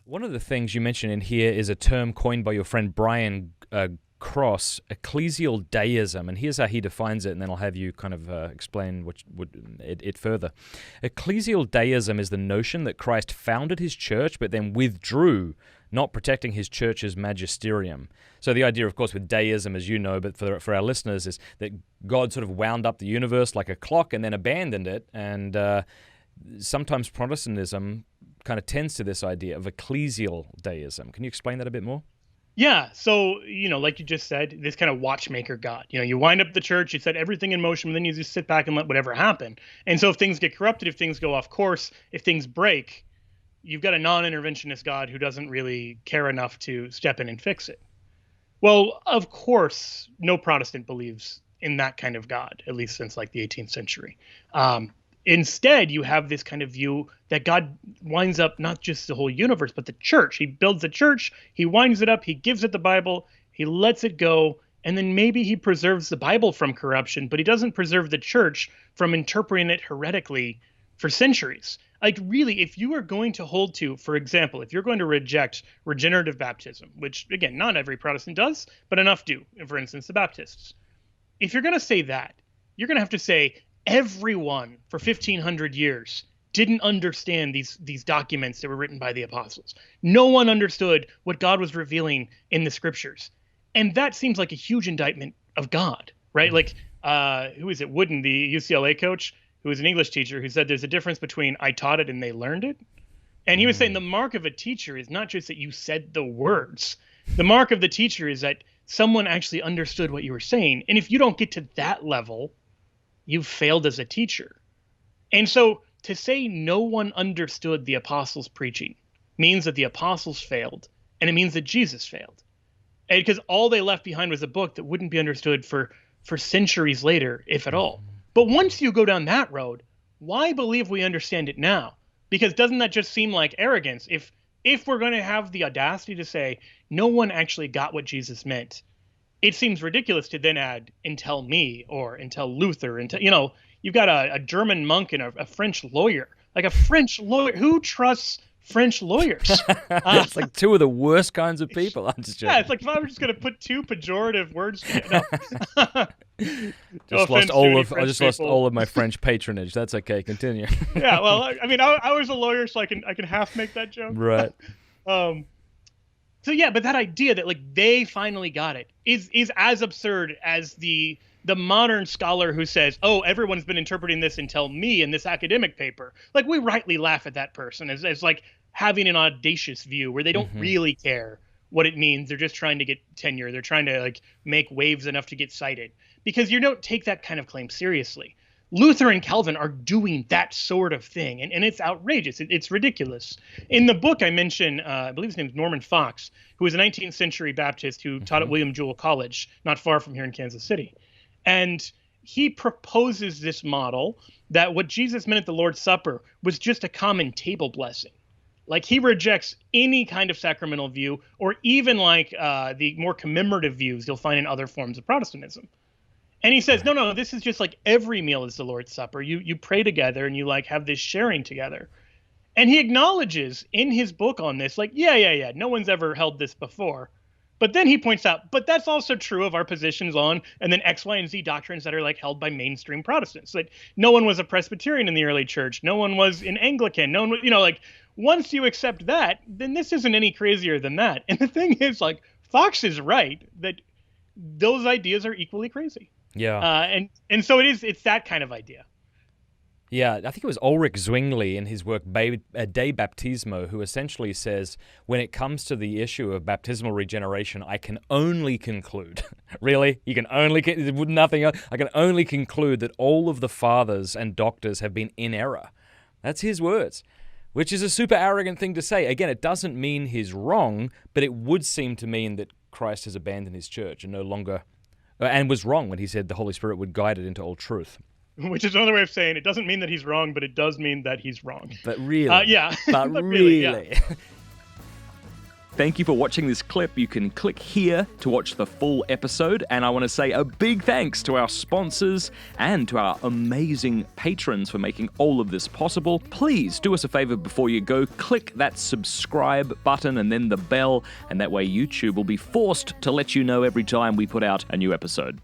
One of the things you mention in here is a term coined by your friend Brian Cross, Ecclesial Deism, and here's how he defines it, and then I'll have you kind of explain it further. Ecclesial Deism is the notion that Christ founded his church but then withdrew, not protecting his church's magisterium. So the idea, of course, with deism, as you know, but for our listeners, is that God sort of wound up the universe like a clock and then abandoned it, and sometimes Protestantism kind of tends to this idea of ecclesial deism. Can you explain that a bit more? Yeah. So, like you just said, this kind of watchmaker God, you wind up the church, you set everything in motion, but then you just sit back and let whatever happen. And so if things get corrupted, if things go off course, if things break, you've got a non-interventionist God who doesn't really care enough to step in and fix it. Well, of course, no Protestant believes in that kind of God, at least since like the 18th century. Instead, you have this kind of view that God winds up not just the whole universe, but the church. He builds the church, he winds it up, he gives it the Bible, he lets it go, and then maybe he preserves the Bible from corruption, but he doesn't preserve the church from interpreting it heretically for centuries. Like, really, if you are going to hold to, for example, if you're going to reject regenerative baptism, which, again, not every Protestant does, but enough do, for instance, the Baptists. If you're going to say that, you're going to have to say, everyone for 1,500 years didn't understand these documents that were written by the apostles. No one understood what God was revealing in the scriptures. And that seems like a huge indictment of God, right? Like, who is it? Wooden, the UCLA coach, who was an English teacher, who said there's a difference between I taught it and they learned it. And he was saying the mark of a teacher is not just that you said the words. The mark of the teacher is that someone actually understood what you were saying. And if you don't get to that level, you've failed as a teacher. And so to say no one understood the apostles' preaching means that the apostles failed, and it means that Jesus failed. And because all they left behind was a book that wouldn't be understood for centuries later, if at all. But once you go down that road, why believe we understand it now? Because doesn't that just seem like arrogance? If we're going to have the audacity to say no one actually got what Jesus meant, it seems ridiculous to then add until me or until Luther, until, you've got a German monk and a French lawyer. Like a French lawyer, who trusts French lawyers? It's like two of the worst kinds of people. I'm just joking. Yeah, it's like if I were just going to put two pejorative words together. No. I just lost all of my French patronage. That's okay. Continue. Yeah, well, I mean, I was a lawyer, so I can half make that joke. Right. So yeah, but that idea that like they finally got it is as absurd as the modern scholar who says, "Oh, everyone's been interpreting this until me in this academic paper." Like, we rightly laugh at that person as like having an audacious view where they don't really care what it means. They're just trying to get tenure. They're trying to like make waves enough to get cited, because you don't take that kind of claim seriously. Luther and Calvin are doing that sort of thing, and it's outrageous. It's ridiculous. In the book I mentioned, I believe his name is Norman Fox, who was a 19th century Baptist who taught at William Jewell College, not far from here in Kansas City. And he proposes this model that what Jesus meant at the Lord's Supper was just a common table blessing. Like, he rejects any kind of sacramental view, or even like the more commemorative views you'll find in other forms of Protestantism. And he says, no, this is just like every meal is the Lord's Supper. You pray together and you like have this sharing together. And he acknowledges in his book on this, like, yeah, no one's ever held this before. But then he points out, but that's also true of our positions on, and then X, Y, and Z doctrines that are like held by mainstream Protestants. Like, no one was a Presbyterian in the early church. No one was an Anglican. No one was, like, once you accept that, then this isn't any crazier than that. And the thing is, like, Fox is right that those ideas are equally crazy. Yeah. And so it's that kind of idea. Yeah, I think it was Ulrich Zwingli in his work De Baptismo, who essentially says, when it comes to the issue of baptismal regeneration, I can only conclude, really? You can only, nothing else, I can only conclude that all of the fathers and doctors have been in error. That's his words, which is a super arrogant thing to say. Again, it doesn't mean he's wrong, but it would seem to mean that Christ has abandoned his church and no longer, and was wrong when he said the Holy Spirit would guide it into all truth. Which is another way of saying it doesn't mean that he's wrong, but it does mean that he's wrong. But really? Yeah. But really? Yeah. Thank you for watching this clip. You can click here to watch the full episode, and I want to say a big thanks to our sponsors and to our amazing patrons for making all of this possible. Please do us a favor before you go, click that subscribe button and then the bell, and that way YouTube will be forced to let you know every time we put out a new episode.